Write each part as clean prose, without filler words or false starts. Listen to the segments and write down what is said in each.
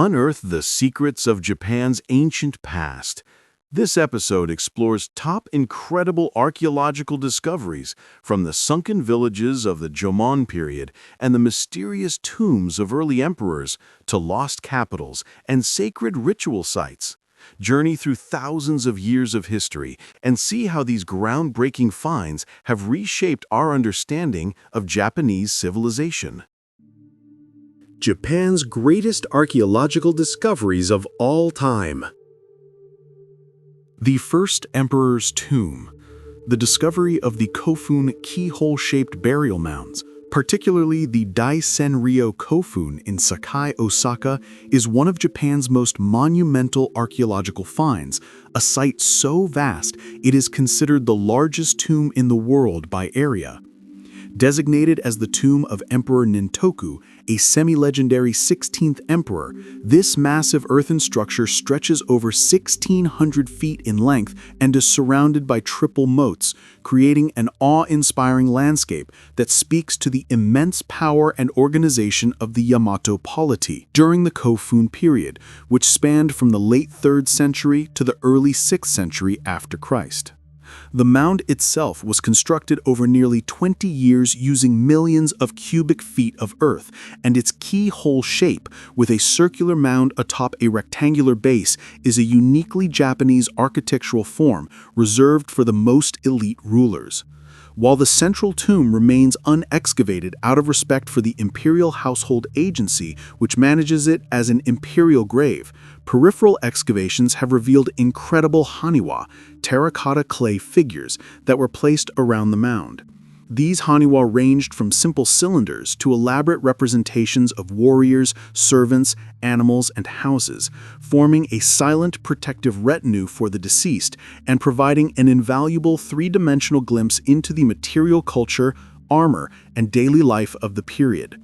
Unearth the secrets of Japan's ancient past. This episode explores top incredible archaeological discoveries from the sunken villages of the Jomon period and the mysterious tombs of early emperors to lost capitals and sacred ritual sites. Journey through thousands of years of history and see how these groundbreaking finds have reshaped our understanding of Japanese civilization. Japan's greatest archaeological discoveries of all time. The first emperor's tomb. The discovery of the Kofun keyhole-shaped burial mounds, particularly the Daisenryo Kofun in Sakai, Osaka, is one of Japan's most monumental archaeological finds, a site so vast it is considered the largest tomb in the world by area. Designated as the tomb of Emperor Nintoku, a semi-legendary 16th emperor, this massive earthen structure stretches over 1,600 feet in length and is surrounded by triple moats, creating an awe-inspiring landscape that speaks to the immense power and organization of the Yamato polity during the Kofun period, which spanned from the late 3rd century to the early 6th century after Christ. The mound itself was constructed over nearly 20 years using millions of cubic feet of earth, and its keyhole shape, with a circular mound atop a rectangular base, is a uniquely Japanese architectural form reserved for the most elite rulers. While the central tomb remains unexcavated out of respect for the imperial household agency, which manages it as an imperial grave, peripheral excavations have revealed incredible haniwa, terracotta clay figures, that were placed around the mound. These haniwa ranged from simple cylinders to elaborate representations of warriors, servants, animals, and houses, forming a silent protective retinue for the deceased and providing an invaluable three-dimensional glimpse into the material culture, armor, and daily life of the period.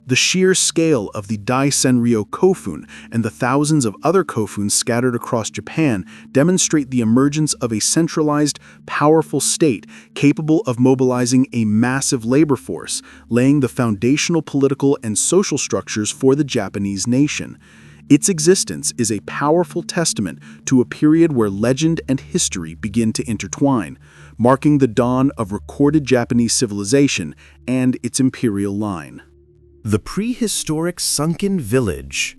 The sheer scale of the Daisenryo Kofun and the thousands of other kofuns scattered across Japan demonstrate the emergence of a centralized, powerful state capable of mobilizing a massive labor force, laying the foundational political and social structures for the Japanese nation. Its existence is a powerful testament to a period where legend and history begin to intertwine, marking the dawn of recorded Japanese civilization and its imperial line. The prehistoric sunken village.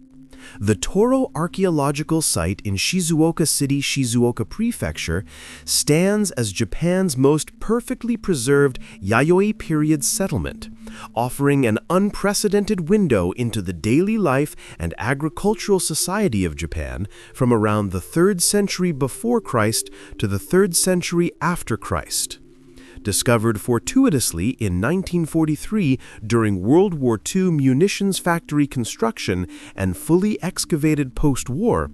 The Toro Archaeological Site in Shizuoka City, Shizuoka Prefecture, stands as Japan's most perfectly preserved Yayoi period settlement, offering an unprecedented window into the daily life and agricultural society of Japan from around the 3rd century before Christ to the 3rd century after Christ. Discovered fortuitously in 1943 during World War II munitions factory construction and fully excavated post-war,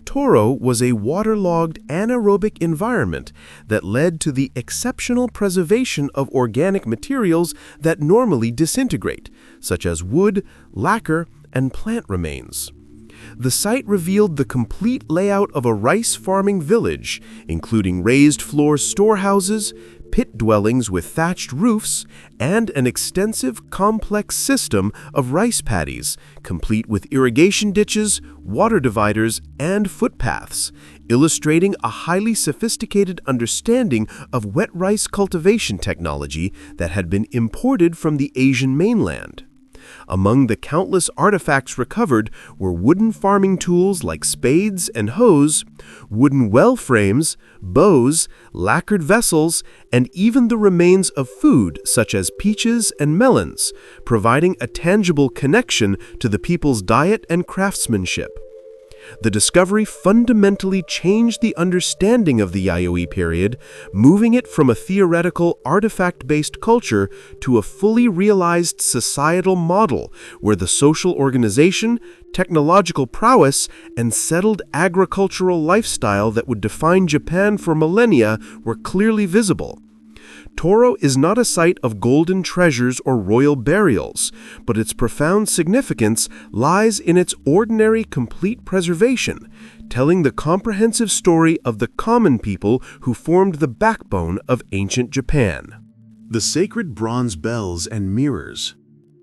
Toro was a waterlogged anaerobic environment that led to the exceptional preservation of organic materials that normally disintegrate, such as wood, lacquer, and plant remains. The site revealed the complete layout of a rice farming village, including raised floor storehouses, pit dwellings with thatched roofs, and an extensive, complex system of rice paddies, complete with irrigation ditches, water dividers, and footpaths, illustrating a highly sophisticated understanding of wet rice cultivation technology that had been imported from the Asian mainland. Among the countless artifacts recovered were wooden farming tools like spades and hoes, wooden well frames, bows, lacquered vessels, and even the remains of food such as peaches and melons, providing a tangible connection to the people's diet and craftsmanship. The discovery fundamentally changed the understanding of the Yayoi period, moving it from a theoretical, artifact-based culture to a fully realized societal model where the social organization, technological prowess, and settled agricultural lifestyle that would define Japan for millennia were clearly visible. Toro is not a site of golden treasures or royal burials, but its profound significance lies in its ordinary, complete preservation, telling the comprehensive story of the common people who formed the backbone of ancient Japan. The sacred bronze bells and mirrors.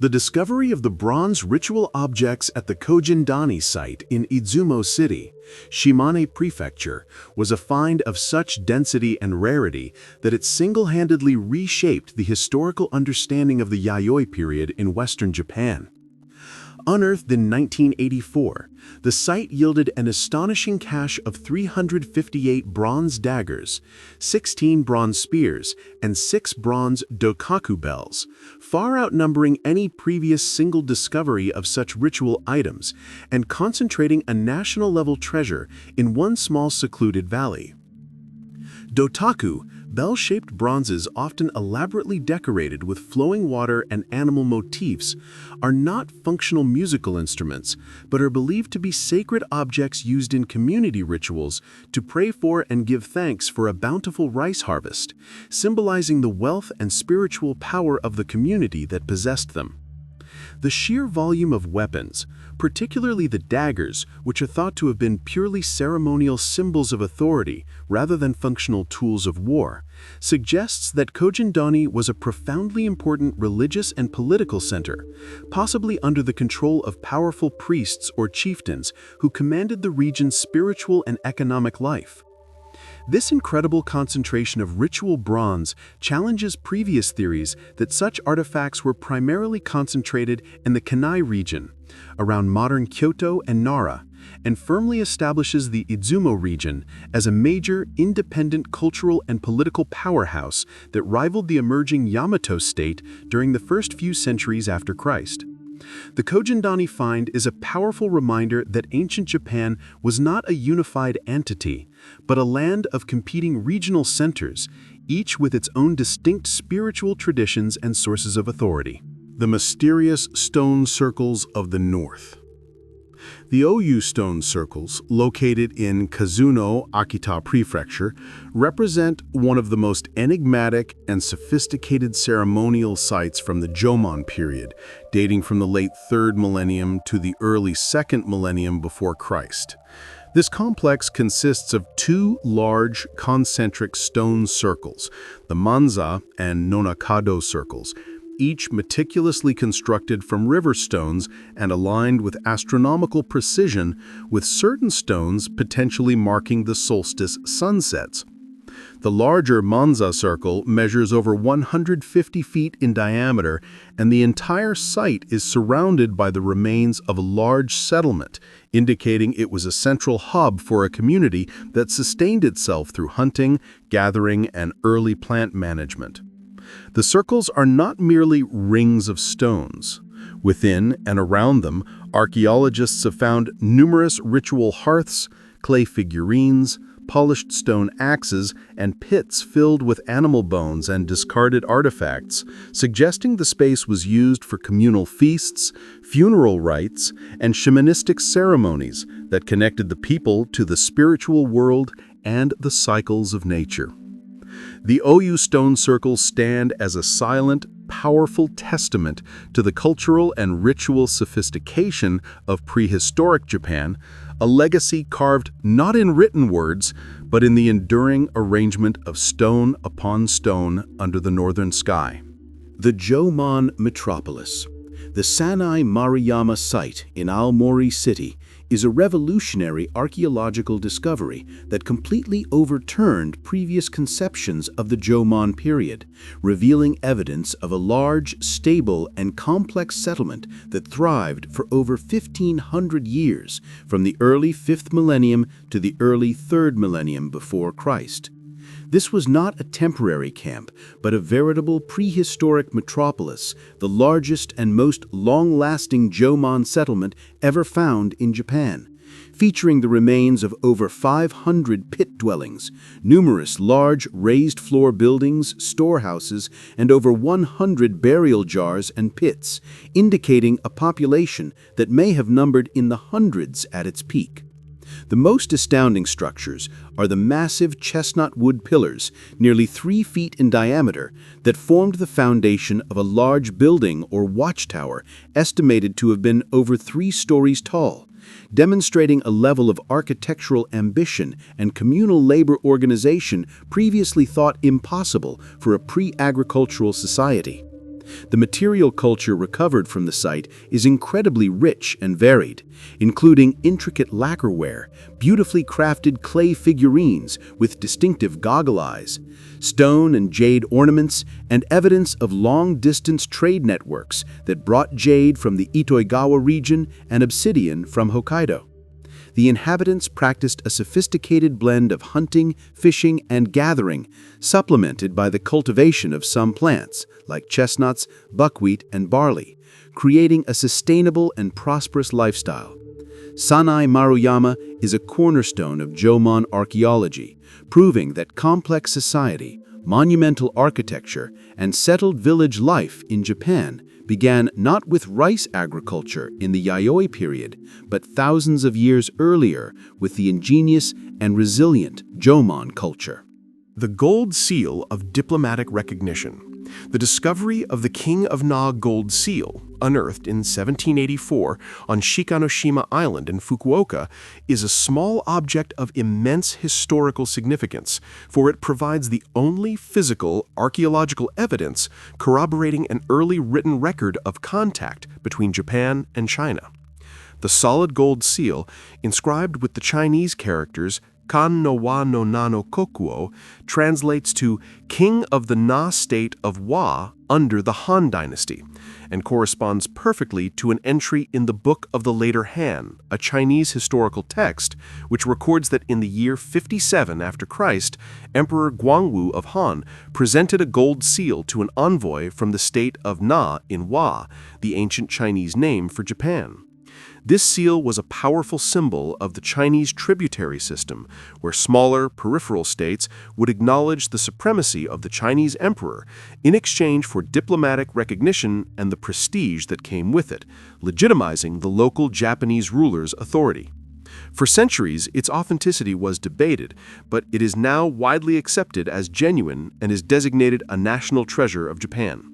The discovery of the bronze ritual objects at the Kojindani site in Izumo City, Shimane Prefecture, was a find of such density and rarity that it single-handedly reshaped the historical understanding of the Yayoi period in Western Japan. Unearthed in 1984, the site yielded an astonishing cache of 358 bronze daggers, 16 bronze spears, and 6 bronze dokaku bells, far outnumbering any previous single discovery of such ritual items and concentrating a national-level treasure in one small secluded valley. Dotaku, bell-shaped bronzes often elaborately decorated with flowing water and animal motifs, are not functional musical instruments, but are believed to be sacred objects used in community rituals to pray for and give thanks for a bountiful rice harvest, symbolizing the wealth and spiritual power of the community that possessed them. The sheer volume of weapons, particularly the daggers, which are thought to have been purely ceremonial symbols of authority rather than functional tools of war, suggests that Kojindani was a profoundly important religious and political center, possibly under the control of powerful priests or chieftains who commanded the region's spiritual and economic life. This incredible concentration of ritual bronze challenges previous theories that such artifacts were primarily concentrated in the Kanai region, around modern Kyoto and Nara, and firmly establishes the Izumo region as a major, independent cultural and political powerhouse that rivaled the emerging Yamato state during the first few centuries after Christ. The Kojindani find is a powerful reminder that ancient Japan was not a unified entity, but a land of competing regional centers, each with its own distinct spiritual traditions and sources of authority. The mysterious stone circles of the north. The Oyu stone circles, located in Kazuno, Akita Prefecture, represent one of the most enigmatic and sophisticated ceremonial sites from the Jomon period, dating from the late 3rd millennium to the early 2nd millennium before Christ. This complex consists of 2 large concentric stone circles, the Manza and Nonakado circles, each meticulously constructed from river stones and aligned with astronomical precision, with certain stones potentially marking the solstice sunsets. The larger Manza circle measures over 150 feet in diameter, and the entire site is surrounded by the remains of a large settlement, indicating it was a central hub for a community that sustained itself through hunting, gathering, and early plant management. The circles are not merely rings of stones. Within and around them, archaeologists have found numerous ritual hearths, clay figurines, polished stone axes, and pits filled with animal bones and discarded artifacts, suggesting the space was used for communal feasts, funeral rites, and shamanistic ceremonies that connected the people to the spiritual world and the cycles of nature. The Oyu stone circles stand as a silent, powerful testament to the cultural and ritual sophistication of prehistoric Japan, a legacy carved not in written words, but in the enduring arrangement of stone upon stone under the northern sky. The Jomon metropolis. The Sanai Maruyama site in Aomori City is a revolutionary archaeological discovery that completely overturned previous conceptions of the Jomon period, revealing evidence of a large, stable, and complex settlement that thrived for over 1,500 years, from the early 5th millennium to the early 3rd millennium before Christ. This was not a temporary camp, but a veritable prehistoric metropolis, the largest and most long-lasting Jomon settlement ever found in Japan, featuring the remains of over 500 pit dwellings, numerous large raised floor buildings, storehouses, and over 100 burial jars and pits, indicating a population that may have numbered in the hundreds at its peak. The most astounding structures are the massive chestnut wood pillars, nearly 3 feet in diameter, that formed the foundation of a large building or watchtower estimated to have been over 3 stories tall, demonstrating a level of architectural ambition and communal labor organization previously thought impossible for a pre-agricultural society. The material culture recovered from the site is incredibly rich and varied, including intricate lacquerware, beautifully crafted clay figurines with distinctive goggle eyes, stone and jade ornaments, and evidence of long-distance trade networks that brought jade from the Itoigawa region and obsidian from Hokkaido. The inhabitants practiced a sophisticated blend of hunting, fishing, and gathering, supplemented by the cultivation of some plants, like chestnuts, buckwheat, and barley, creating a sustainable and prosperous lifestyle. Sanai Maruyama is a cornerstone of Jomon archaeology, proving that complex society, monumental architecture, and settled village life in Japan began not with rice agriculture in the Yayoi period, but thousands of years earlier with the ingenious and resilient Jomon culture. The gold seal of diplomatic recognition. The discovery of the King of Na gold seal, unearthed in 1784 on Shikanoshima Island in Fukuoka, is a small object of immense historical significance, for it provides the only physical archaeological evidence corroborating an early written record of contact between Japan and China. The solid gold seal, inscribed with the Chinese characters Kan no wa no na no kokuo, translates to King of the Na state of Wa under the Han dynasty, and corresponds perfectly to an entry in the Book of the Later Han, a Chinese historical text, which records that in the year 57 after Christ, Emperor Guangwu of Han presented a gold seal to an envoy from the state of Na in Wa, the ancient Chinese name for Japan. This seal was a powerful symbol of the Chinese tributary system, where smaller, peripheral states would acknowledge the supremacy of the Chinese emperor in exchange for diplomatic recognition and the prestige that came with it, legitimizing the local Japanese ruler's authority. For centuries, its authenticity was debated, but it is now widely accepted as genuine and is designated a national treasure of Japan.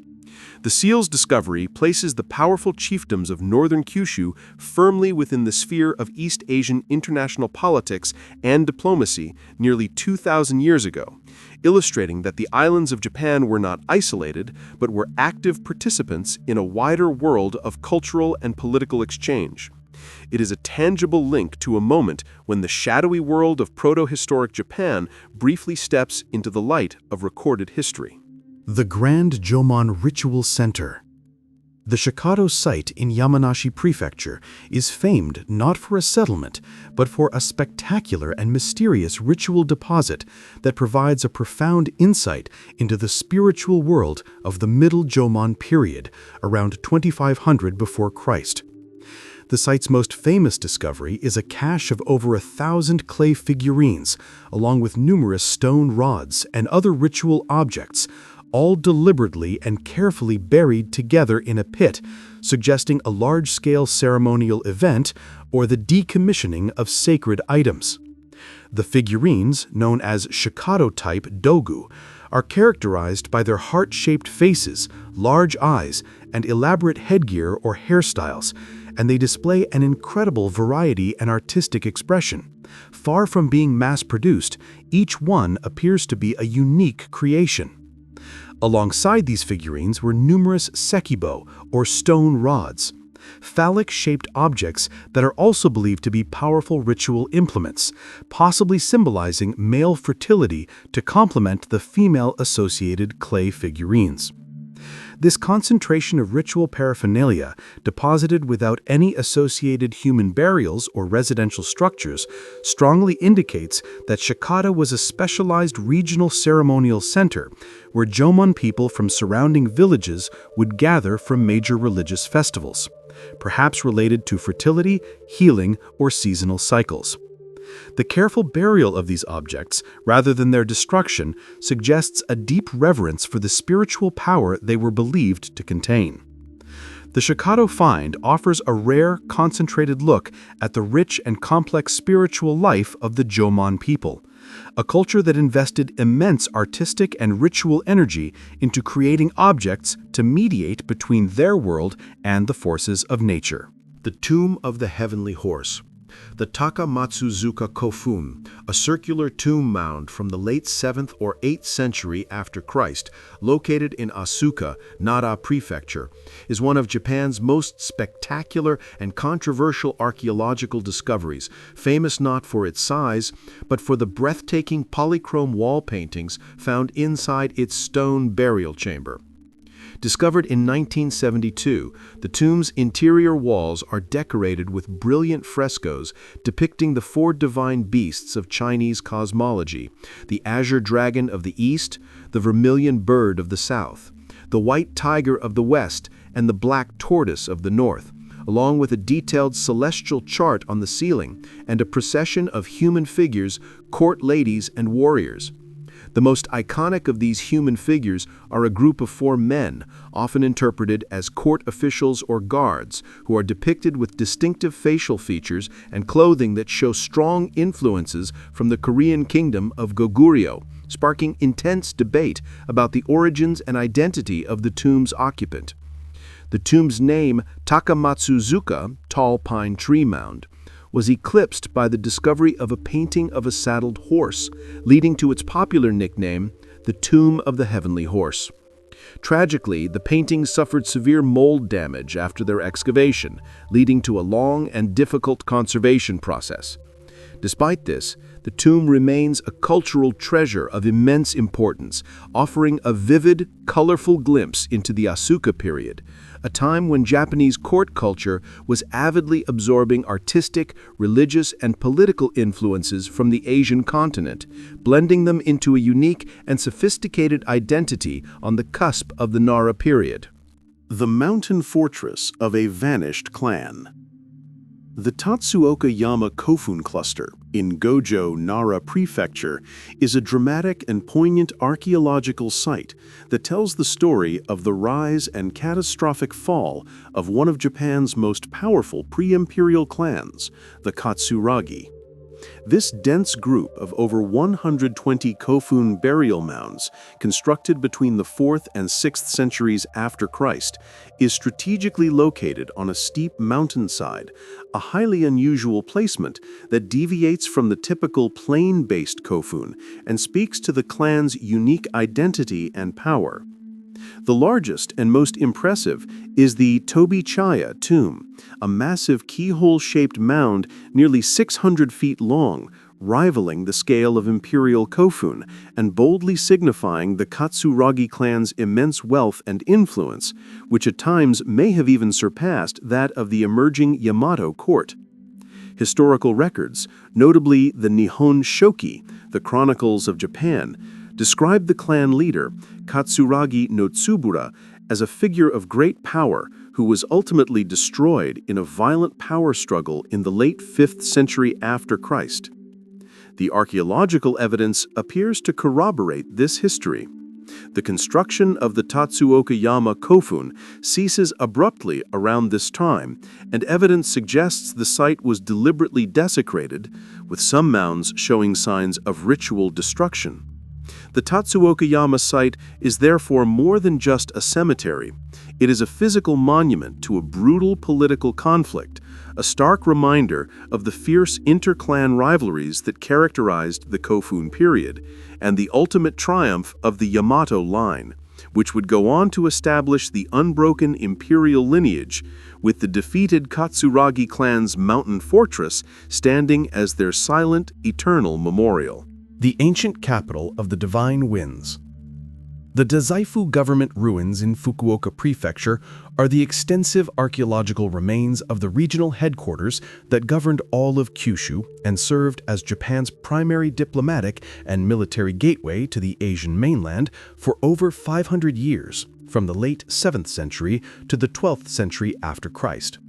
The seal's discovery places the powerful chiefdoms of northern Kyushu firmly within the sphere of East Asian international politics and diplomacy nearly 2,000 years ago, illustrating that the islands of Japan were not isolated, but were active participants in a wider world of cultural and political exchange. It is a tangible link to a moment when the shadowy world of proto-historic Japan briefly steps into the light of recorded history. The Grand Jomon Ritual Center. The Shikado site in Yamanashi Prefecture is famed not for a settlement, but for a spectacular and mysterious ritual deposit that provides a profound insight into the spiritual world of the Middle Jomon period, around 2500 before Christ. The site's most famous discovery is a cache of over 1,000 clay figurines, along with numerous stone rods and other ritual objects, all deliberately and carefully buried together in a pit, suggesting a large-scale ceremonial event or the decommissioning of sacred items. The figurines, known as Shikado-type dogu, are characterized by their heart-shaped faces, large eyes, and elaborate headgear or hairstyles, and they display an incredible variety and artistic expression. Far from being mass-produced, each one appears to be a unique creation. Alongside these figurines were numerous sekibo, or stone rods, phallic-shaped objects that are also believed to be powerful ritual implements, possibly symbolizing male fertility to complement the female-associated clay figurines. This concentration of ritual paraphernalia, deposited without any associated human burials or residential structures, strongly indicates that Shikado was a specialized regional ceremonial center where Jomon people from surrounding villages would gather for major religious festivals, perhaps related to fertility, healing, or seasonal cycles. The careful burial of these objects, rather than their destruction, suggests a deep reverence for the spiritual power they were believed to contain. The Shikado find offers a rare, concentrated look at the rich and complex spiritual life of the Jomon people, a culture that invested immense artistic and ritual energy into creating objects to mediate between their world and the forces of nature. The Tomb of the Heavenly Horse. The Takamatsuzuka Kofun, a circular tomb mound from the late 7th or 8th century after Christ, located in Asuka, Nara Prefecture, is one of Japan's most spectacular and controversial archaeological discoveries, famous not for its size, but for the breathtaking polychrome wall paintings found inside its stone burial chamber. Discovered in 1972, the tomb's interior walls are decorated with brilliant frescoes depicting the four divine beasts of Chinese cosmology: the azure dragon of the east, the vermilion bird of the south, the white tiger of the west, and the black tortoise of the north, along with a detailed celestial chart on the ceiling and a procession of human figures, court ladies, and warriors. The most iconic of these human figures are a group of four men, often interpreted as court officials or guards, who are depicted with distinctive facial features and clothing that show strong influences from the Korean kingdom of Goguryeo, sparking intense debate about the origins and identity of the tomb's occupant. The tomb's name, Takamatsuzuka, Tall Pine Tree Mound, was eclipsed by the discovery of a painting of a saddled horse, leading to its popular nickname, the Tomb of the Heavenly Horse. Tragically, the paintings suffered severe mold damage after their excavation, leading to a long and difficult conservation process. Despite this, the tomb remains a cultural treasure of immense importance, offering a vivid, colorful glimpse into the Asuka period, a time when Japanese court culture was avidly absorbing artistic, religious, and political influences from the Asian continent, blending them into a unique and sophisticated identity on the cusp of the Nara period. The mountain fortress of a vanished clan. The Tatsuoka-yama Kofun cluster in Gojo, Nara Prefecture is a dramatic and poignant archaeological site that tells the story of the rise and catastrophic fall of one of Japan's most powerful pre-imperial clans, the Katsuragi. This dense group of over 120 Kofun burial mounds, constructed between the 4th and 6th centuries after Christ, is strategically located on a steep mountainside, a highly unusual placement that deviates from the typical plain-based Kofun and speaks to the clan's unique identity and power. The largest and most impressive is the Tobichaya tomb, a massive keyhole-shaped mound nearly 600 feet long, rivaling the scale of imperial Kofun and boldly signifying the Katsuragi clan's immense wealth and influence, which at times may have even surpassed that of the emerging Yamato court. Historical records, notably the Nihon Shoki, the Chronicles of Japan, describe the clan leader, Katsuragi no Tsubura, as a figure of great power who was ultimately destroyed in a violent power struggle in the late 5th century after Christ. The archaeological evidence appears to corroborate this history. The construction of the Tatsuoka-yama Kofun ceases abruptly around this time, and evidence suggests the site was deliberately desecrated, with some mounds showing signs of ritual destruction. The Tatsuoka-yama site is therefore more than just a cemetery. It is a physical monument to a brutal political conflict, a stark reminder of the fierce inter-clan rivalries that characterized the Kofun period, and the ultimate triumph of the Yamato line, which would go on to establish the unbroken imperial lineage, with the defeated Katsuragi clan's mountain fortress standing as their silent, eternal memorial. The ancient capital of the Divine Winds. The Dazaifu government ruins in Fukuoka Prefecture are the extensive archaeological remains of the regional headquarters that governed all of Kyushu and served as Japan's primary diplomatic and military gateway to the Asian mainland for over 500 years, from the late 7th century to the 12th century after Christ.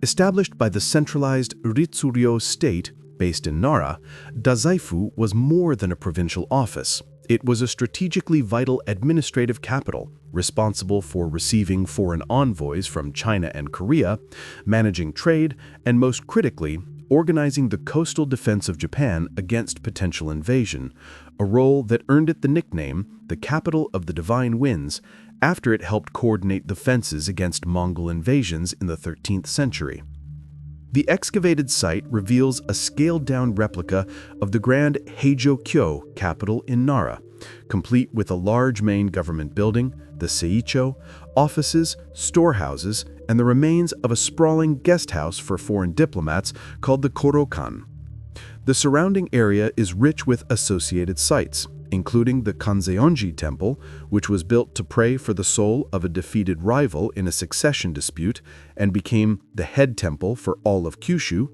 Established by the centralized Ritsuryo state, based in Nara, Dazaifu was more than a provincial office. It was a strategically vital administrative capital, responsible for receiving foreign envoys from China and Korea, managing trade, and most critically, organizing the coastal defense of Japan against potential invasion, a role that earned it the nickname, the capital of the Divine Winds, after it helped coordinate the fences against Mongol invasions in the 13th century. The excavated site reveals a scaled-down replica of the Grand Heijō-kyo capital in Nara, complete with a large main government building, the Seicho, offices, storehouses, and the remains of a sprawling guest house for foreign diplomats called the Korokan. The surrounding area is rich with associated sites, including the Kanzeonji Temple, which was built to pray for the soul of a defeated rival in a succession dispute and became the head temple for all of Kyushu,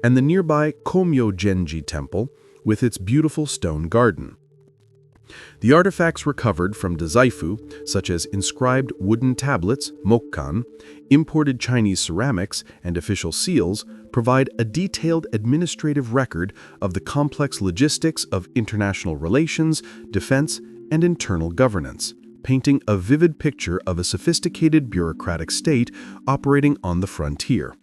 and the nearby Komyo-genji Temple with its beautiful stone garden. The artifacts recovered from Dazaifu, such as inscribed wooden tablets, mokkan, imported Chinese ceramics, and official seals, provide a detailed administrative record of the complex logistics of international relations, defense, and internal governance, painting a vivid picture of a sophisticated bureaucratic state operating on the frontier.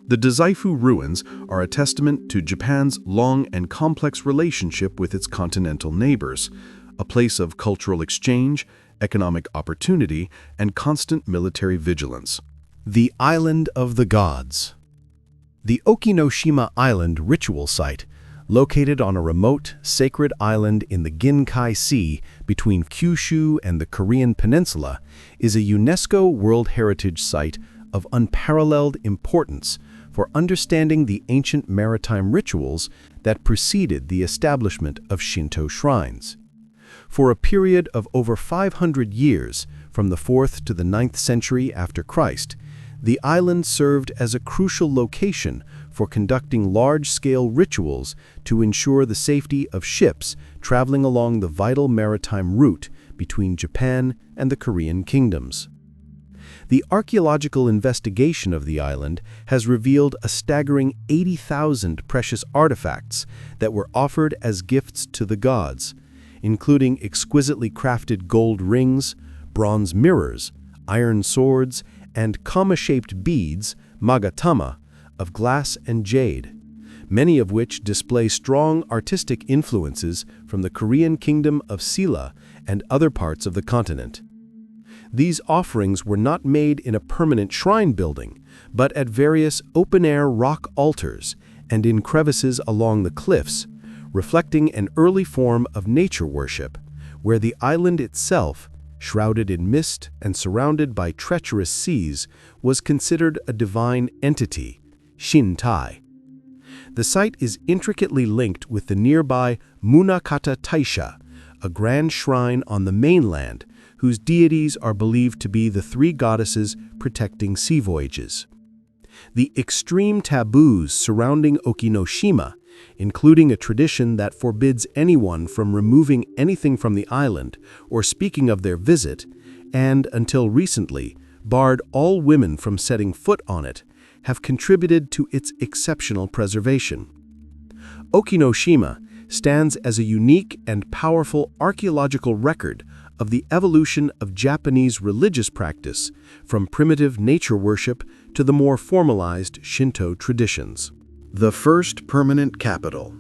The Dazaifu ruins are a testament to Japan's long and complex relationship with its continental neighbors, a place of cultural exchange, economic opportunity, and constant military vigilance. The Island of the Gods. The Okinoshima Island ritual site, located on a remote, sacred island in the Ginkai Sea between Kyushu and the Korean Peninsula, is a UNESCO World Heritage Site of unparalleled importance for understanding the ancient maritime rituals that preceded the establishment of Shinto shrines. For a period of over 500 years, from the 4th to the 9th century after Christ, the island served as a crucial location for conducting large-scale rituals to ensure the safety of ships traveling along the vital maritime route between Japan and the Korean kingdoms. The archaeological investigation of the island has revealed a staggering 80,000 precious artifacts that were offered as gifts to the gods, including exquisitely crafted gold rings, bronze mirrors, iron swords, and kama-shaped beads, magatama, of glass and jade, many of which display strong artistic influences from the Korean kingdom of Silla and other parts of the continent. These offerings were not made in a permanent shrine building, but at various open-air rock altars and in crevices along the cliffs, reflecting an early form of nature worship, where the island itself, shrouded in mist and surrounded by treacherous seas, was considered a divine entity, Shintai. The site is intricately linked with the nearby Munakata Taisha, a grand shrine on the mainland whose deities are believed to be the three goddesses protecting sea voyages. The extreme taboos surrounding Okinoshima, including a tradition that forbids anyone from removing anything from the island or speaking of their visit, and, until recently, barred all women from setting foot on it, have contributed to its exceptional preservation. Okinoshima stands as a unique and powerful archaeological record of the evolution of Japanese religious practice from primitive nature worship to the more formalized Shinto traditions. The first permanent capital.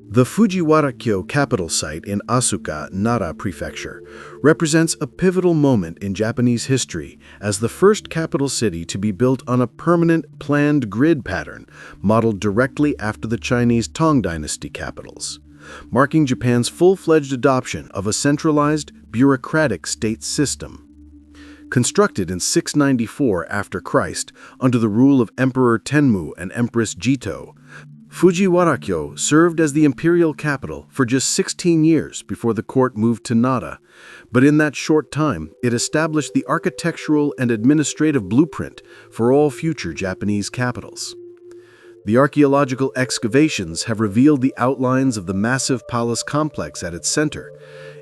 The Fujiwara-kyo capital site in Asuka, Nara Prefecture, represents a pivotal moment in Japanese history as the first capital city to be built on a permanent, planned grid pattern modeled directly after the Chinese Tang Dynasty capitals, marking Japan's full-fledged adoption of a centralized, bureaucratic state system. Constructed in 694 after Christ under the rule of Emperor Tenmu and Empress Jito, Fujiwara-kyo served as the imperial capital for just 16 years before the court moved to Nara, but in that short time it established the architectural and administrative blueprint for all future Japanese capitals. The archaeological excavations have revealed the outlines of the massive palace complex at its center,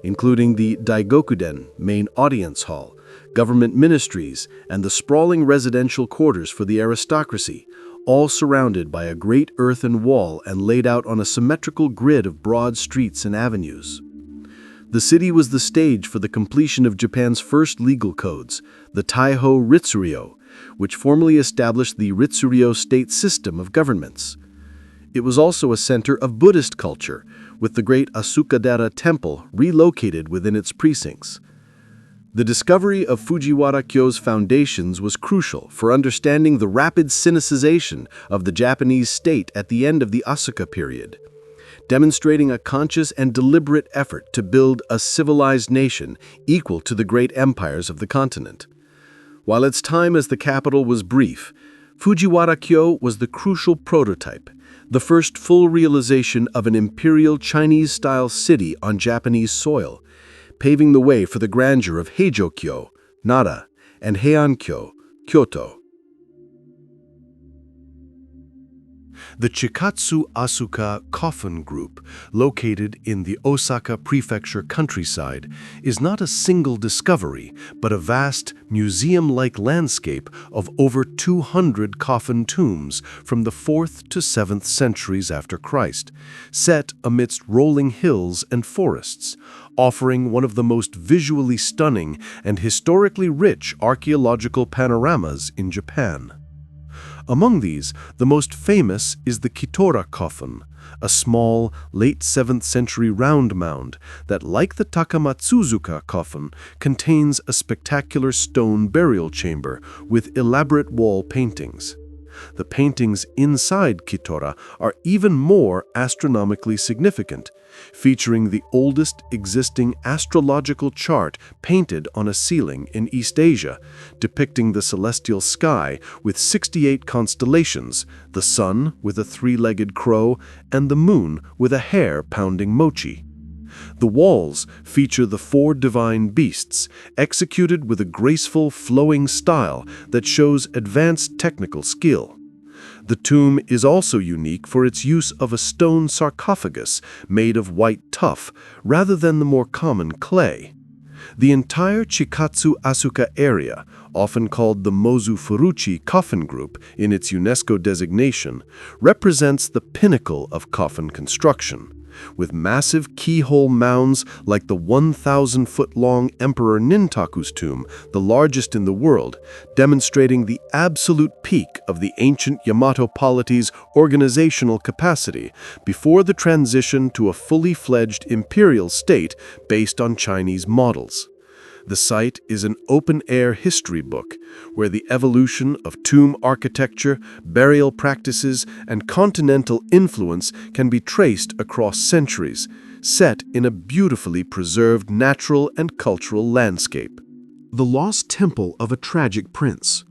including the Daigokuden main audience hall, government ministries, and the sprawling residential quarters for the aristocracy, all surrounded by a great earthen wall and laid out on a symmetrical grid of broad streets and avenues. The city was the stage for the completion of Japan's first legal codes, the Taiho Ritsuryo, which formally established the Ritsuryo state system of governments. It was also a center of Buddhist culture, with the great Asukadera temple relocated within its precincts. The discovery of Fujiwara-kyo's foundations was crucial for understanding the rapid sinicization of the Japanese state at the end of the Asuka period, demonstrating a conscious and deliberate effort to build a civilized nation equal to the great empires of the continent. While its time as the capital was brief, Fujiwara-kyo was the crucial prototype, the first full realization of an imperial Chinese-style city on Japanese soil, paving the way for the grandeur of Heijo-kyo, Nara, and Heian-kyo, Kyoto. The Chikatsu Asuka Coffin Group, located in the Osaka Prefecture countryside, is not a single discovery, but a vast, museum-like landscape of over 200 coffin tombs from the 4th to 7th centuries after Christ, set amidst rolling hills and forests, offering one of the most visually stunning and historically rich archaeological panoramas in Japan. Among these, the most famous is the Kitora coffin, a small, late 7th century round mound that, like the Takamatsuzuka coffin, contains a spectacular stone burial chamber with elaborate wall paintings. The paintings inside Kitora are even more astronomically significant, featuring the oldest existing astrological chart painted on a ceiling in East Asia, depicting the celestial sky with 68 constellations, the sun with a three-legged crow, and the moon with a hare pounding mochi. The walls feature the 4 divine beasts, executed with a graceful, flowing style that shows advanced technical skill. The tomb is also unique for its use of a stone sarcophagus made of white tuff rather than the more common clay. The entire Chikatsu Asuka area, often called the Mozu Furuchi Coffin Group in its UNESCO designation, represents the pinnacle of coffin construction, with massive keyhole mounds like the 1,000-foot-long Emperor Nintaku's tomb, the largest in the world, demonstrating the absolute peak of the ancient Yamato polity's organizational capacity before the transition to a fully fledged imperial state based on Chinese models. The site is an open-air history book where the evolution of tomb architecture, burial practices, and continental influence can be traced across centuries, set in a beautifully preserved natural and cultural landscape. The Lost Temple of a Tragic Prince.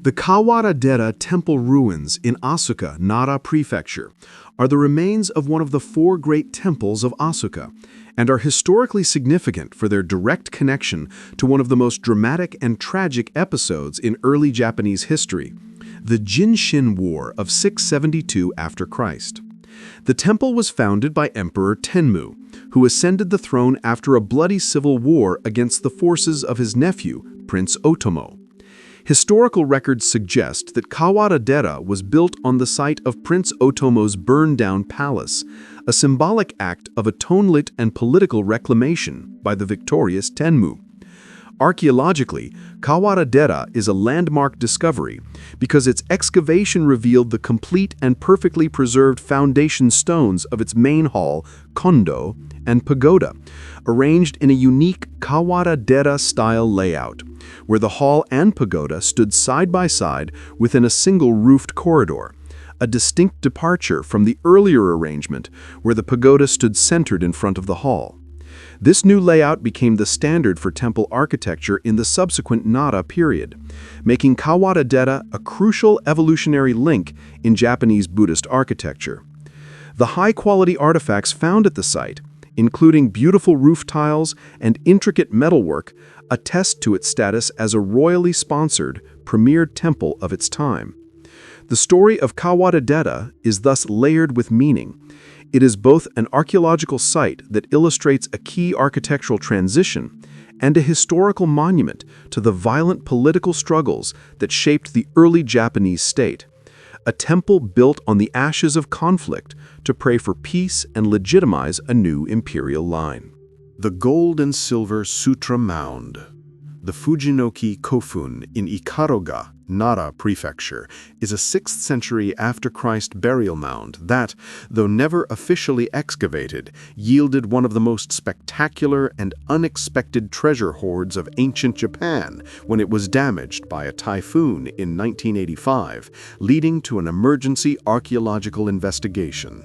The Kawara-dera temple ruins in Asuka, Nara Prefecture, are the remains of one of the 4 great temples of Asuka, and are historically significant for their direct connection to one of the most dramatic and tragic episodes in early Japanese history, the Jinshin War of 672 after Christ. The temple was founded by Emperor Tenmu, who ascended the throne after a bloody civil war against the forces of his nephew, Prince Otomo. Historical records suggest that Kawara-dera was built on the site of Prince Otomo's burned-down palace, a symbolic act of atonement and political reclamation by the victorious Tenmu. Archaeologically, Kawara-dera is a landmark discovery because its excavation revealed the complete and perfectly preserved foundation stones of its main hall, kondo, and pagoda, arranged in a unique Kawara-dera-style layout, where the hall and pagoda stood side by side within a single roofed corridor, a distinct departure from the earlier arrangement where the pagoda stood centered in front of the hall. This new layout became the standard for temple architecture in the subsequent Nara period, making Kawara-dera a crucial evolutionary link in Japanese Buddhist architecture. The high-quality artifacts found at the site, including beautiful roof tiles and intricate metalwork, attest to its status as a royally sponsored, premier temple of its time. The story of Kawara-dera is thus layered with meaning. It is both an archaeological site that illustrates a key architectural transition and a historical monument to the violent political struggles that shaped the early Japanese state. A temple built on the ashes of conflict to pray for peace and legitimize a new imperial line. The Gold and Silver Sutra Mound. The Fujinoki Kofun in Ikaroga, Nara Prefecture, is a 6th century after Christ burial mound that, though never officially excavated, yielded one of the most spectacular and unexpected treasure hoards of ancient Japan when it was damaged by a typhoon in 1985, leading to an emergency archaeological investigation.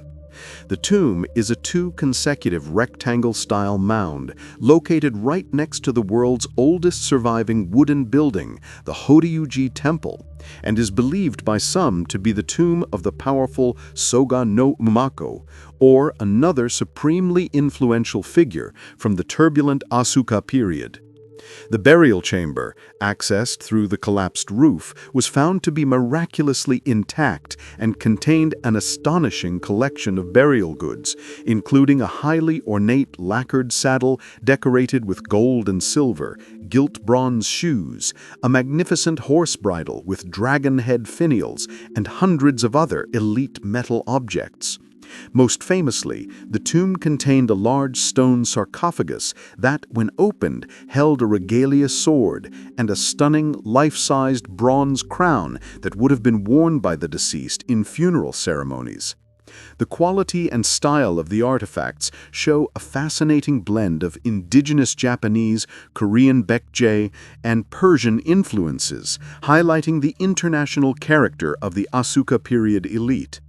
The tomb is a 2 consecutive rectangle-style mound located right next to the world's oldest surviving wooden building, the Horyuji Temple, and is believed by some to be the tomb of the powerful Soga no Umako, or another supremely influential figure from the turbulent Asuka period. The burial chamber, accessed through the collapsed roof, was found to be miraculously intact and contained an astonishing collection of burial goods, including a highly ornate lacquered saddle decorated with gold and silver, gilt bronze shoes, a magnificent horse bridle with dragon head finials, and hundreds of other elite metal objects. Most famously, the tomb contained a large stone sarcophagus that, when opened, held a regalia sword and a stunning, life-sized bronze crown that would have been worn by the deceased in funeral ceremonies. The quality and style of the artifacts show a fascinating blend of indigenous Japanese, Korean Baekje, and Persian influences, highlighting the international character of the Asuka period elite.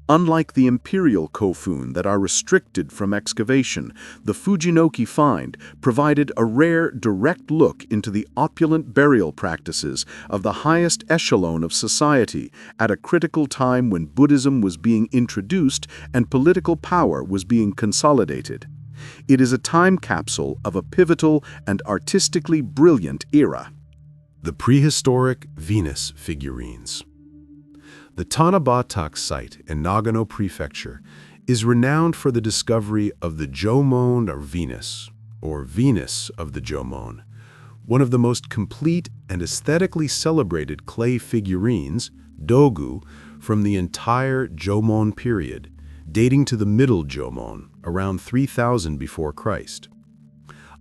Unlike the imperial kofun that are restricted from excavation, the Fujinoki find provided a rare, direct look into the opulent burial practices of the highest echelon of society at a critical time when Buddhism was being introduced and political power was being consolidated. It is a time capsule of a pivotal and artistically brilliant era. The prehistoric Venus figurines. The Tanabatak site in Nagano Prefecture is renowned for the discovery of the Jomon or Venus of the Jomon, one of the most complete and aesthetically celebrated clay figurines, dogu, from the entire Jomon period, dating to the Middle Jomon, around 3000 before Christ.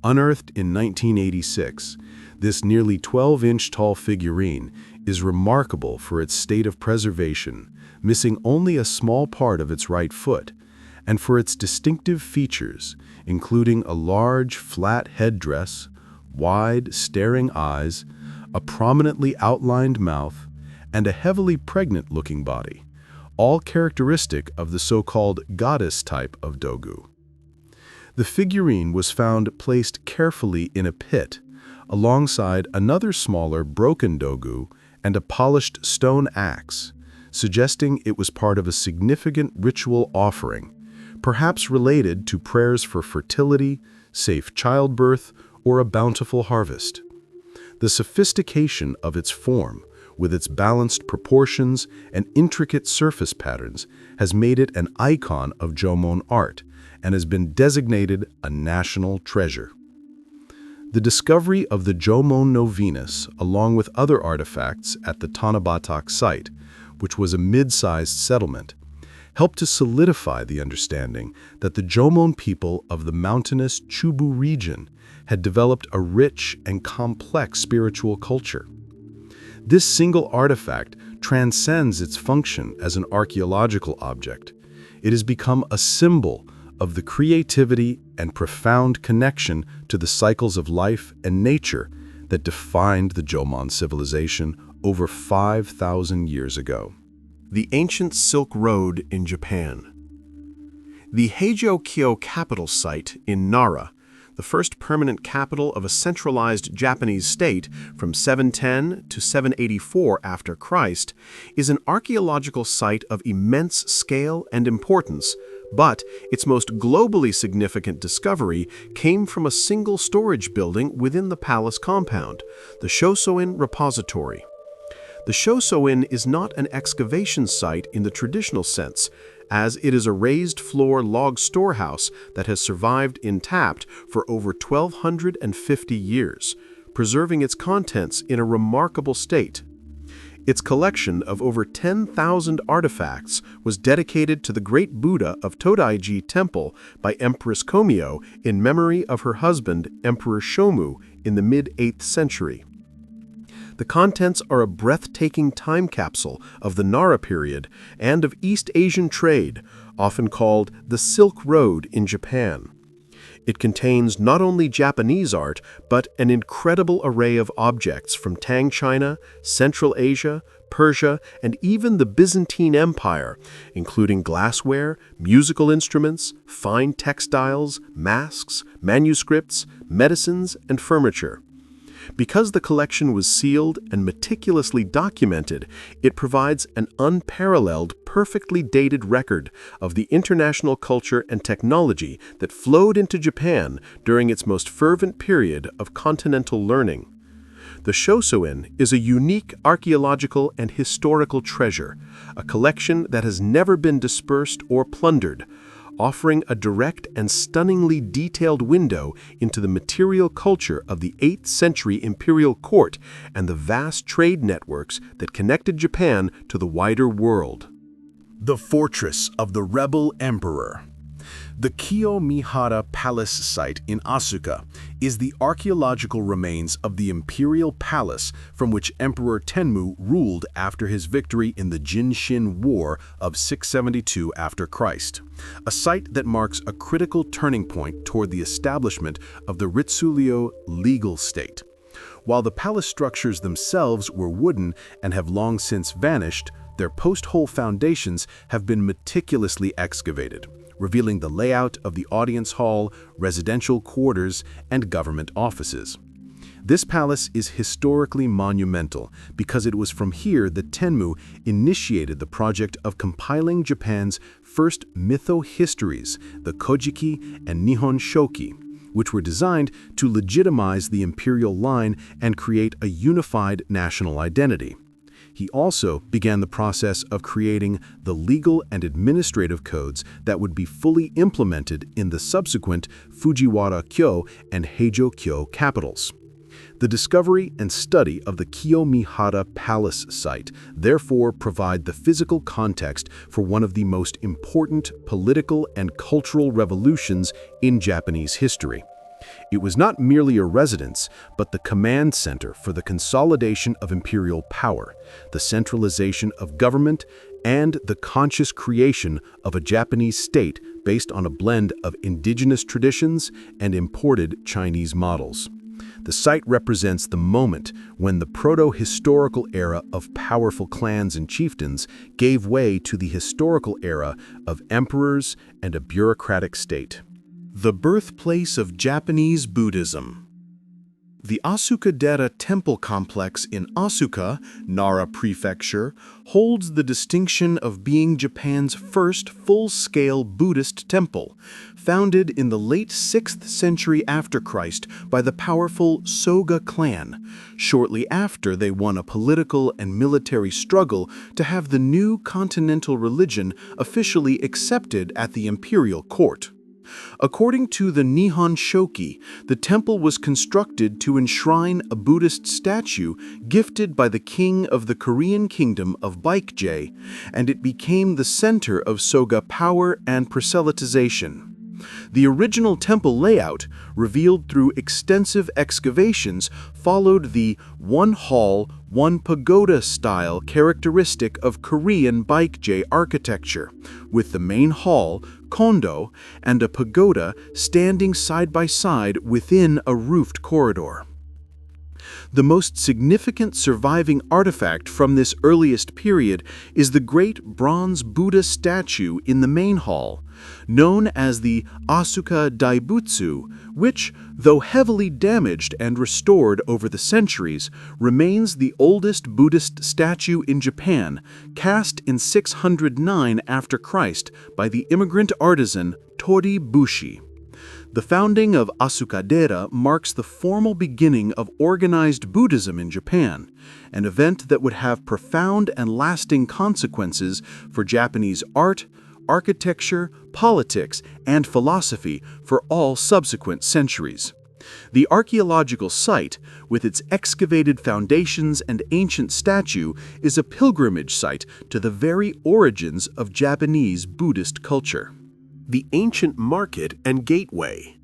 Unearthed in 1986, this nearly 12-inch tall figurine is remarkable for its state of preservation, missing only a small part of its right foot, and for its distinctive features, including a large, flat headdress, wide, staring eyes, a prominently outlined mouth, and a heavily pregnant-looking body, all characteristic of the so-called goddess type of dogu. The figurine was found placed carefully in a pit, alongside another smaller broken dogu and a polished stone axe, suggesting it was part of a significant ritual offering, perhaps related to prayers for fertility, safe childbirth, or a bountiful harvest. The sophistication of its form, with its balanced proportions and intricate surface patterns, has made it an icon of Jomon art and has been designated a national treasure. The discovery of the Jomon no Venus, along with other artifacts at the Tanabatak site, which was a mid-sized settlement, helped to solidify the understanding that the Jomon people of the mountainous Chubu region had developed a rich and complex spiritual culture. This single artifact transcends its function as an archaeological object. It has become a symbol of the creativity and profound connection to the cycles of life and nature that defined the Jomon civilization over 5,000 years ago. The ancient Silk Road in Japan. The Heijō-kyo capital site in Nara, the first permanent capital of a centralized Japanese state from 710 to 784 after Christ, is an archaeological site of immense scale and importance, but its most globally significant discovery came from a single storage building within the palace compound, the Shosoin Repository. The Shosoin is not an excavation site in the traditional sense, as it is a raised-floor log storehouse that has survived intact for over 1,250 years, preserving its contents in a remarkable state. Its collection of over 10,000 artifacts was dedicated to the great Buddha of Todaiji Temple by Empress Komio in memory of her husband, Emperor Shomu, in the mid-8th century. The contents are a breathtaking time capsule of the Nara period and of East Asian trade, often called the Silk Road in Japan. It contains not only Japanese art, but an incredible array of objects from Tang China, Central Asia, Persia, and even the Byzantine Empire, including glassware, musical instruments, fine textiles, masks, manuscripts, medicines, and furniture. Because the collection was sealed and meticulously documented, it provides an unparalleled, perfectly dated record of the international culture and technology that flowed into Japan during its most fervent period of continental learning. The Shosoin is a unique archaeological and historical treasure, a collection that has never been dispersed or plundered, offering a direct and stunningly detailed window into the material culture of the 8th century imperial court and the vast trade networks that connected Japan to the wider world. The Fortress of the Rebel Emperor. The Kiyomiya Palace site in Asuka is the archaeological remains of the imperial palace from which Emperor Tenmu ruled after his victory in the Jinshin War of 672 after Christ, a site that marks a critical turning point toward the establishment of the Ritsuryo legal state. While the palace structures themselves were wooden and have long since vanished, their post-hole foundations have been meticulously excavated, revealing the layout of the audience hall, residential quarters, and government offices. This palace is historically monumental because it was from here that Tenmu initiated the project of compiling Japan's first mytho-histories, the Kojiki and Nihon Shoki, which were designed to legitimize the imperial line and create a unified national identity. He also began the process of creating the legal and administrative codes that would be fully implemented in the subsequent Fujiwara-kyo and Heijo-kyo capitals. The discovery and study of the Kiyomiya Palace site therefore provide the physical context for one of the most important political and cultural revolutions in Japanese history. It was not merely a residence, but the command center for the consolidation of imperial power, the centralization of government, and the conscious creation of a Japanese state based on a blend of indigenous traditions and imported Chinese models. The site represents the moment when the proto-historical era of powerful clans and chieftains gave way to the historical era of emperors and a bureaucratic state. The birthplace of Japanese Buddhism. The Asuka-dera temple complex in Asuka, Nara Prefecture, holds the distinction of being Japan's first full-scale Buddhist temple, founded in the late 6th century after Christ by the powerful Soga clan, shortly after they won a political and military struggle to have the new continental religion officially accepted at the imperial court. According to the Nihon Shoki, the temple was constructed to enshrine a Buddhist statue gifted by the king of the Korean kingdom of Baekje, and it became the center of Soga power and proselytization. The original temple layout, revealed through extensive excavations, followed the one hall, one pagoda style characteristic of Korean Baekje architecture, with the main hall, kondo, and a pagoda standing side by side within a roofed corridor. The most significant surviving artifact from this earliest period is the great bronze Buddha statue in the main hall, known as the Asuka Daibutsu, which, though heavily damaged and restored over the centuries, remains the oldest Buddhist statue in Japan, cast in 609 after Christ by the immigrant artisan Tori Bushi. The founding of Asuka-dera marks the formal beginning of organized Buddhism in Japan, an event that would have profound and lasting consequences for Japanese art, architecture, politics, and philosophy for all subsequent centuries. The archaeological site, with its excavated foundations and ancient statue, is a pilgrimage site to the very origins of Japanese Buddhist culture. The ancient market and gateway.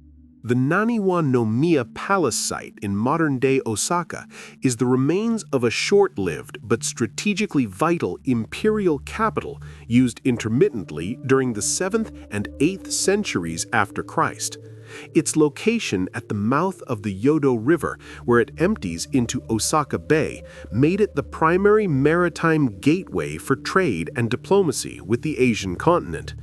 The Naniwa-no-miya Palace site in modern-day Osaka is the remains of a short-lived but strategically vital imperial capital used intermittently during the 7th and 8th centuries after Christ. Its location at the mouth of the Yodo River, where it empties into Osaka Bay, made it the primary maritime gateway for trade and diplomacy with the Asian continent.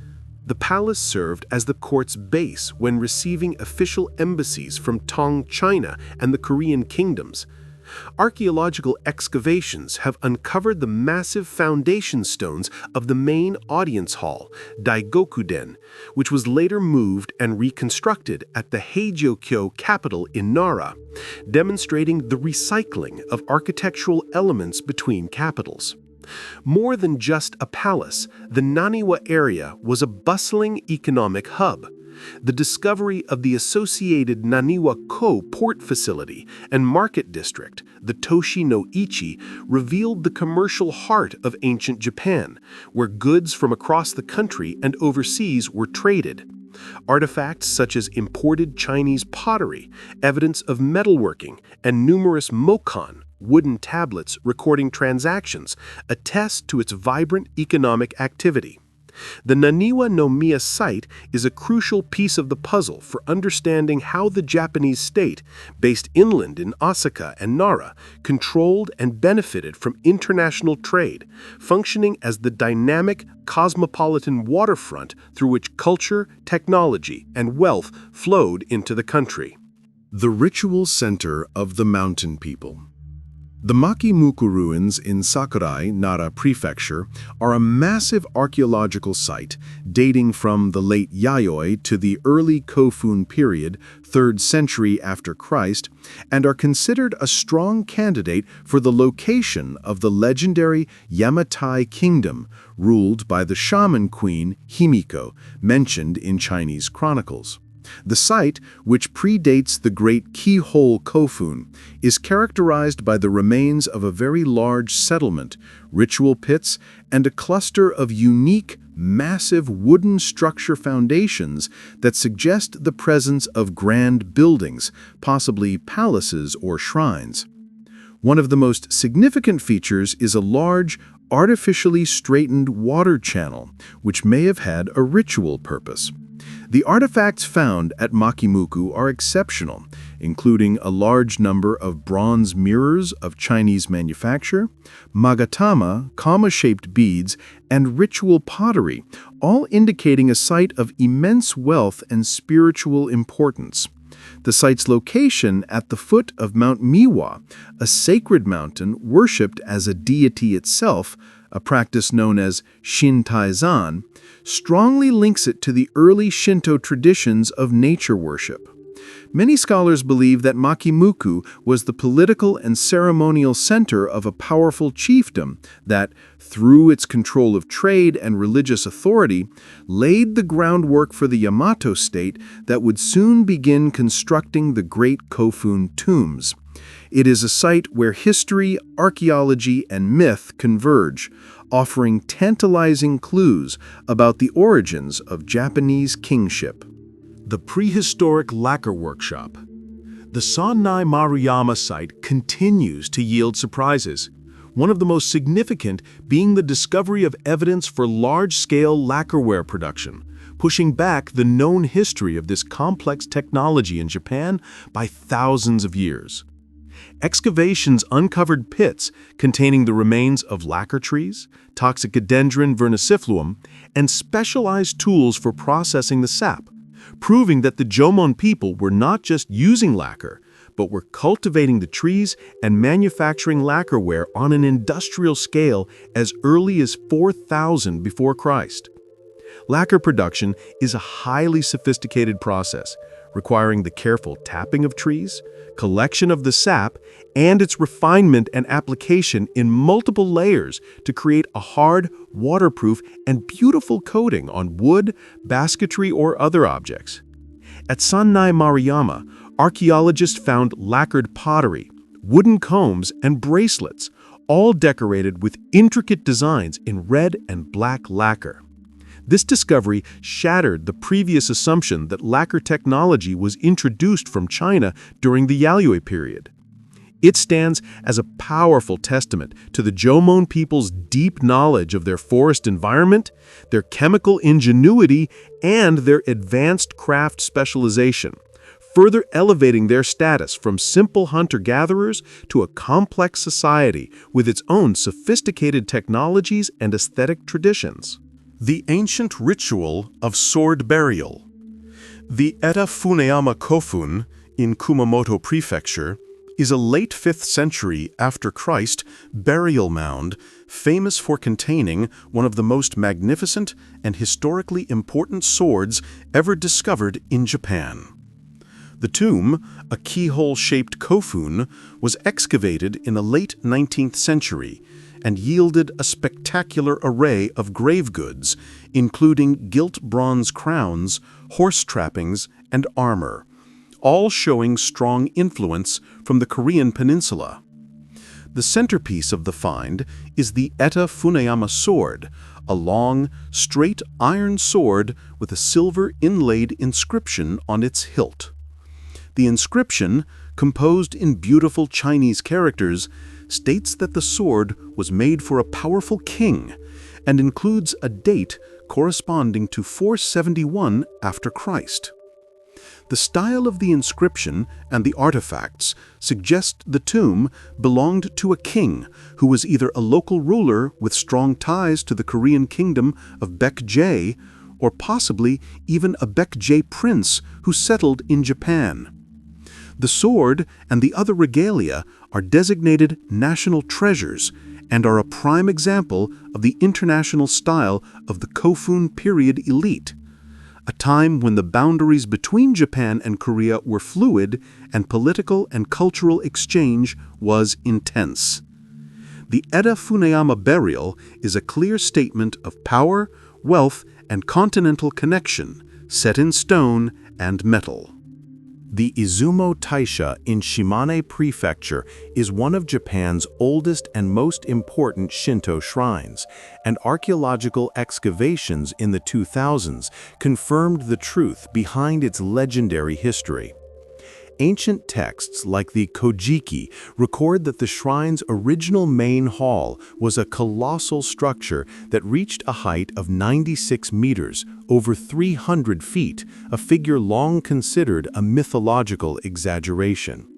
The palace served as the court's base when receiving official embassies from Tang China and the Korean kingdoms. Archaeological excavations have uncovered the massive foundation stones of the main audience hall, Daigokuden, which was later moved and reconstructed at the Heijokyo capital in Nara, demonstrating the recycling of architectural elements between capitals. More than just a palace, the Naniwa area was a bustling economic hub. The discovery of the associated Naniwa-ko port facility and market district, the Toshi no Ichi, revealed the commercial heart of ancient Japan, where goods from across the country and overseas were traded. Artifacts such as imported Chinese pottery, evidence of metalworking, and numerous mokan, wooden tablets recording transactions, attest to its vibrant economic activity. The Naniwa-no-miya site is a crucial piece of the puzzle for understanding how the Japanese state, based inland in Osaka and Nara, controlled and benefited from international trade, functioning as the dynamic, cosmopolitan waterfront through which culture, technology, and wealth flowed into the country. The ritual center of the mountain people. The Makimuku ruins in Sakurai, Nara Prefecture, are a massive archaeological site dating from the late Yayoi to the early Kofun period, 3rd century after Christ, and are considered a strong candidate for the location of the legendary Yamatai kingdom, ruled by the shaman queen Himiko, mentioned in Chinese chronicles. The site, which predates the Great Keyhole Kofun, is characterized by the remains of a very large settlement, ritual pits, and a cluster of unique, massive wooden structure foundations that suggest the presence of grand buildings, possibly palaces or shrines. One of the most significant features is a large, artificially straightened water channel, which may have had a ritual purpose. The artifacts found at Makimuku are exceptional, including a large number of bronze mirrors of Chinese manufacture, magatama, comma-shaped beads, and ritual pottery, all indicating a site of immense wealth and spiritual importance. The site's location at the foot of Mount Miwa, a sacred mountain worshipped as a deity itself, a practice known as Shintaizan, strongly links it to the early Shinto traditions of nature worship. Many scholars believe that Makimuku was the political and ceremonial center of a powerful chiefdom that, through its control of trade and religious authority, laid the groundwork for the Yamato state that would soon begin constructing the great Kofun tombs. It is a site where history, archaeology, and myth converge, offering tantalizing clues about the origins of Japanese kingship. The prehistoric lacquer workshop. The Sannai Maruyama site continues to yield surprises, one of the most significant being the discovery of evidence for large-scale lacquerware production, pushing back the known history of this complex technology in Japan by thousands of years. Excavations uncovered pits containing the remains of lacquer trees, Toxicodendron vernicifluum, and specialized tools for processing the sap, proving that the Jomon people were not just using lacquer, but were cultivating the trees and manufacturing lacquerware on an industrial scale as early as 4000 before Christ. Lacquer production is a highly sophisticated process, requiring the careful tapping of trees, collection of the sap, and its refinement and application in multiple layers to create a hard, waterproof, and beautiful coating on wood, basketry, or other objects. At Sannai Maruyama, archaeologists found lacquered pottery, wooden combs, and bracelets, all decorated with intricate designs in red and black lacquer. This discovery shattered the previous assumption that lacquer technology was introduced from China during the Yayoi period. It stands as a powerful testament to the Jomon people's deep knowledge of their forest environment, their chemical ingenuity, and their advanced craft specialization, further elevating their status from simple hunter-gatherers to a complex society with its own sophisticated technologies and aesthetic traditions. The ancient ritual of sword burial. The Eta Funeyama Kofun in Kumamoto Prefecture is a late 5th century after Christ burial mound famous for containing one of the most magnificent and historically important swords ever discovered in Japan. The tomb, a keyhole-shaped kofun, was excavated in the late 19th century and yielded a spectacular array of grave goods, including gilt bronze crowns, horse trappings, and armor, all showing strong influence from the Korean peninsula. The centerpiece of the find is the Eta Funeyama sword, a long, straight iron sword with a silver inlaid inscription on its hilt. The inscription, composed in beautiful Chinese characters, states that the sword was made for a powerful king and includes a date corresponding to 471 after Christ. The style of the inscription and the artifacts suggest the tomb belonged to a king who was either a local ruler with strong ties to the Korean kingdom of Baekje, or possibly even a Baekje prince who settled in Japan. The sword and the other regalia are designated national treasures and are a prime example of the international style of the Kofun period elite, a time when the boundaries between Japan and Korea were fluid and political and cultural exchange was intense. The Eta Funeyama burial is a clear statement of power, wealth, and continental connection, set in stone and metal. The Izumo Taisha in Shimane Prefecture is one of Japan's oldest and most important Shinto shrines, and archaeological excavations in the 2000s confirmed the truth behind its legendary history. Ancient texts like the Kojiki record that the shrine's original main hall was a colossal structure that reached a height of 96 meters, over 300 feet, a figure long considered a mythological exaggeration.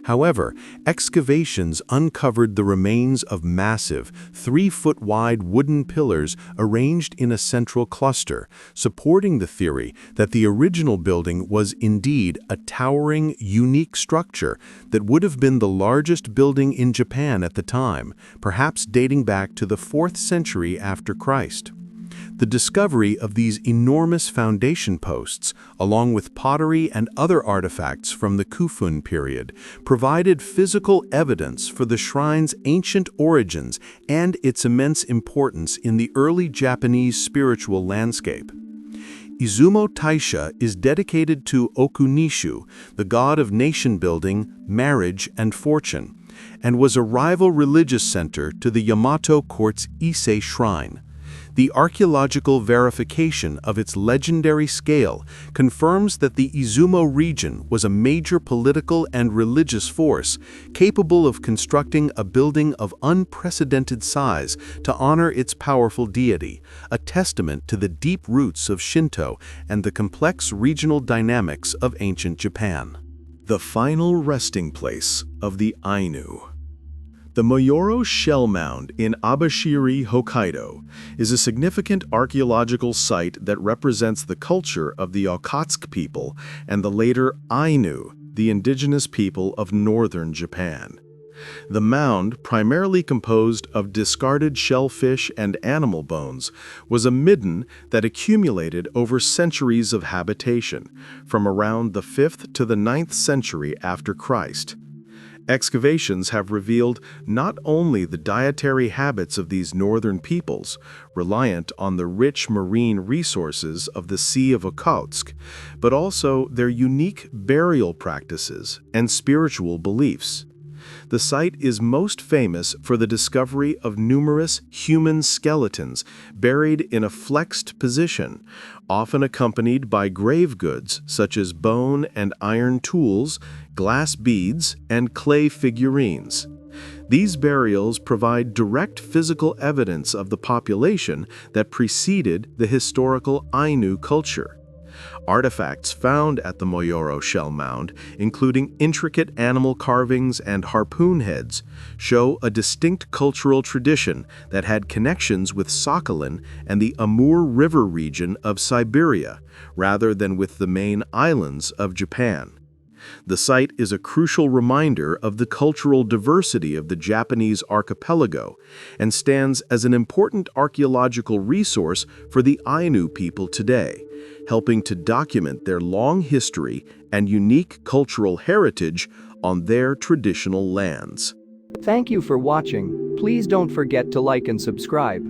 However, excavations uncovered the remains of massive, 3-foot-wide wooden pillars arranged in a central cluster, supporting the theory that the original building was indeed a towering, unique structure that would have been the largest building in Japan at the time, perhaps dating back to the 4th century after Christ. The discovery of these enormous foundation posts, along with pottery and other artifacts from the Kofun period, provided physical evidence for the shrine's ancient origins and its immense importance in the early Japanese spiritual landscape. Izumo Taisha is dedicated to Okunishu, the god of nation-building, marriage, and fortune, and was a rival religious center to the Yamato court's Ise shrine. The archaeological verification of its legendary scale confirms that the Izumo region was a major political and religious force capable of constructing a building of unprecedented size to honor its powerful deity, a testament to the deep roots of Shinto and the complex regional dynamics of ancient Japan. The final resting place of the Ainu. The Moyoro Shell Mound in Abashiri, Hokkaido, is a significant archaeological site that represents the culture of the Okhotsk people and the later Ainu, the indigenous people of northern Japan. The mound, primarily composed of discarded shellfish and animal bones, was a midden that accumulated over centuries of habitation, from around the 5th to the 9th century after Christ. Excavations have revealed not only the dietary habits of these northern peoples, reliant on the rich marine resources of the Sea of Okhotsk, but also their unique burial practices and spiritual beliefs. The site is most famous for the discovery of numerous human skeletons buried in a flexed position, often accompanied by grave goods such as bone and iron tools, glass beads, and clay figurines. These burials provide direct physical evidence of the population that preceded the historical Ainu culture. Artifacts found at the Moyoro shell mound, including intricate animal carvings and harpoon heads, show a distinct cultural tradition that had connections with Sakhalin and the Amur River region of Siberia, rather than with the main islands of Japan. The site is a crucial reminder of the cultural diversity of the Japanese archipelago and stands as an important archaeological resource for the Ainu people today, helping to document their long history and unique cultural heritage on their traditional lands. Thank you for watching. Please don't forget to like and subscribe.